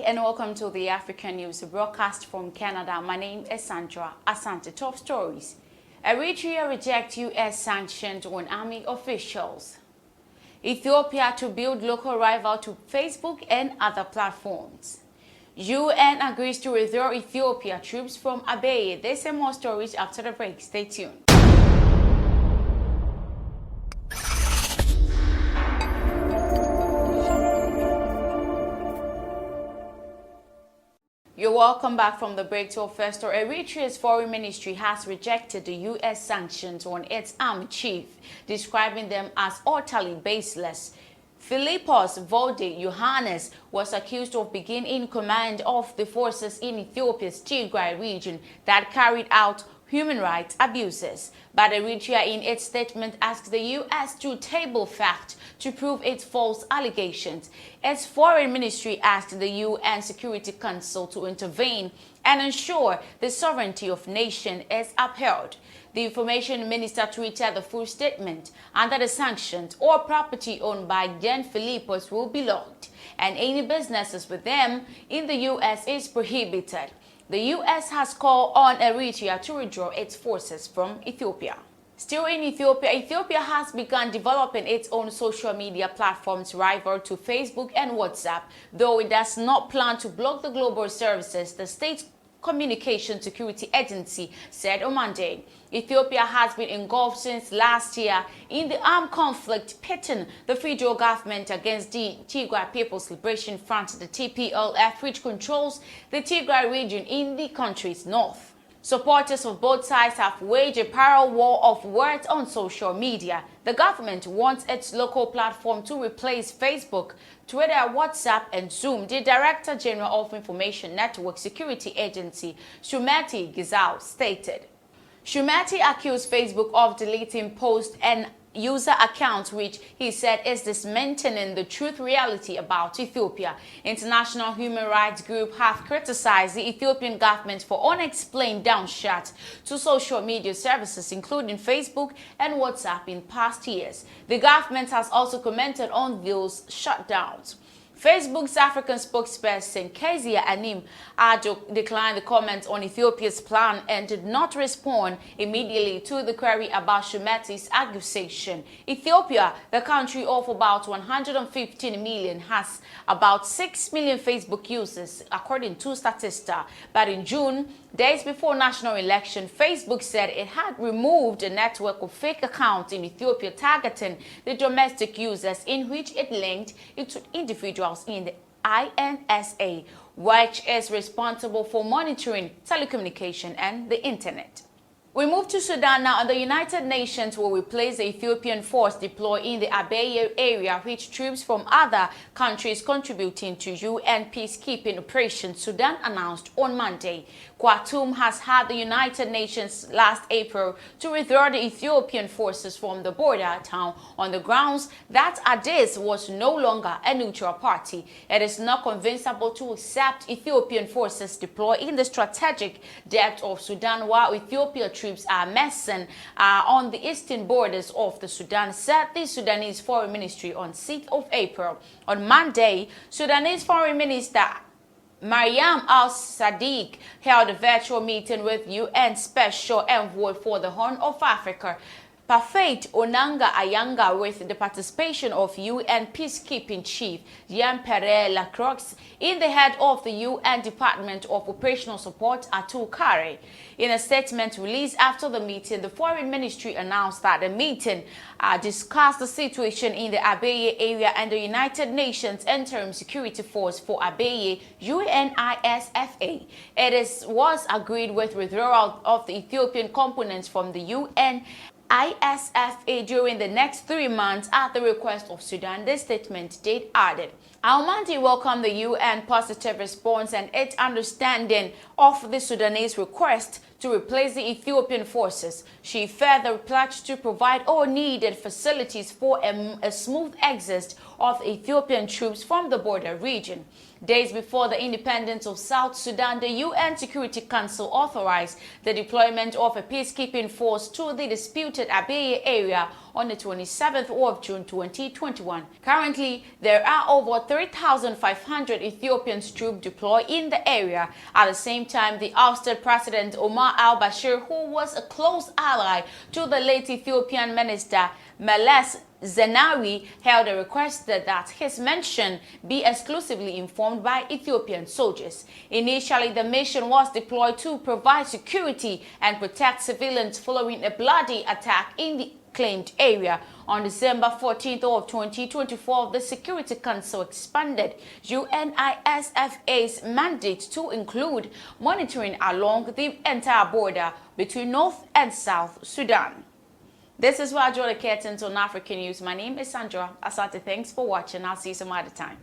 and welcome to the African News broadcast from Canada. My name is Sandra Asante. Top stories. Eritrea rejects U.S. sanctions on army officials. Ethiopia to build local rival to Facebook and other platforms. UN agrees to withdraw Ethiopia troops from Abyei. There's some more stories after the break. Stay tuned. You're welcome back from the break to our first story. Eritrea's foreign ministry has rejected the U.S. sanctions on its army chief, describing them as utterly baseless. Philippos Volde Yohannes was accused of being in command of the forces in Ethiopia's Tigray region that carried out human rights abuses. But Eritrea in its statement asked the U.S. to table facts to prove its false allegations. Its foreign ministry asked the UN Security Council to intervene and ensure the sovereignty of nations is upheld. The information minister tweeted the full statement: under the sanctions, all property owned by Gen Philippos will be locked, and any businesses with them in the U.S. is prohibited. The U.S. has called on Eritrea to withdraw its forces from Ethiopia. Still in Ethiopia, Ethiopia has begun developing its own social media platforms rival to Facebook and WhatsApp. Though it does not plan to block the global services, the state's Communication Security Agency said on Monday. Ethiopia has been engulfed since last year in the armed conflict pitting the federal government against the Tigray People's Liberation Front, the TPLF, which controls the Tigray region in the country's north. Supporters of both sides have waged a parallel war of words on social media. The government wants its local platform to replace Facebook, Twitter, WhatsApp, and Zoom. The Director General of Information Network Security Agency, Shumeti Gizau, stated. Shumeti accused Facebook of deleting posts and user accounts, which he said is dismantling the truth reality about Ethiopia. International human rights groups have criticized the Ethiopian government for unexplained downshot to social media services, including Facebook and WhatsApp, in past years. The government has also commented on those shutdowns. Facebook's African spokesperson Kezia Anim Adjo declined the comments on Ethiopia's plan and did not respond immediately to the query about Shumeti's accusation. Ethiopia, the country of about 115 million, has about 6 million Facebook users, according to Statista. But in June, days before national election, Facebook said it had removed a network of fake accounts in Ethiopia targeting the domestic users, in which it linked it to individuals in the INSA, which is responsible for monitoring telecommunication and the internet. We move to Sudan now, and the United Nations will replace the Ethiopian force deployed in the Abyei area, which troops from other countries contributing to UN peacekeeping operations, Sudan announced on Monday. Khartoum has had the United Nations last April to withdraw the Ethiopian forces from the border town on the grounds that Addis was no longer a neutral party. It is not convincible to accept Ethiopian forces deployed in the strategic depth of Sudan, while Ethiopia troops are massing on the eastern borders of the Sudan, said the Sudanese Foreign Ministry on 6th of April. On Monday, Sudanese Foreign Minister Mariam al-Sadiq held a virtual meeting with UN Special Envoy for the Horn of Africa, Parfait Onanga Ayanga, with the participation of UN Peacekeeping Chief Jean-Pierre Lacroix in the head of the UN Department of Operational Support, Atul Kare. In a statement released after the meeting, the Foreign Ministry announced that the meeting discussed the situation in the Abyei area and the United Nations Interim Security Force for Abyei, UNISFA. It was agreed with withdrawal of the Ethiopian components from the UN ISFA during the next 3 months at the request of Sudan, the statement did added. Al-Mandi welcomed the UN positive response and its understanding of the Sudanese request to replace the Ethiopian forces. She further pledged to provide all needed facilities for a smooth exit of Ethiopian troops from the border region. Days before the independence of South Sudan, the UN Security Council authorized the deployment of a peacekeeping force to the disputed Abyei area on the 27th of June 2021. Currently, there are over 3,500 Ethiopian troops deployed in the area. At the same time, the ousted President Omar al-Bashir, who was a close ally to the late Ethiopian minister Meles Zenawi, held a request that his mention be exclusively informed by Ethiopian soldiers. Initially, the mission was deployed to provide security and protect civilians following a bloody attack in the claimed area. On December 14th of 2024, the Security Council expanded UNISFA's mandate to include monitoring along the entire border between North and South Sudan. This is where I draw the curtains on African News. My name is Sandra Asante. Thanks for watching. I'll see you some other time.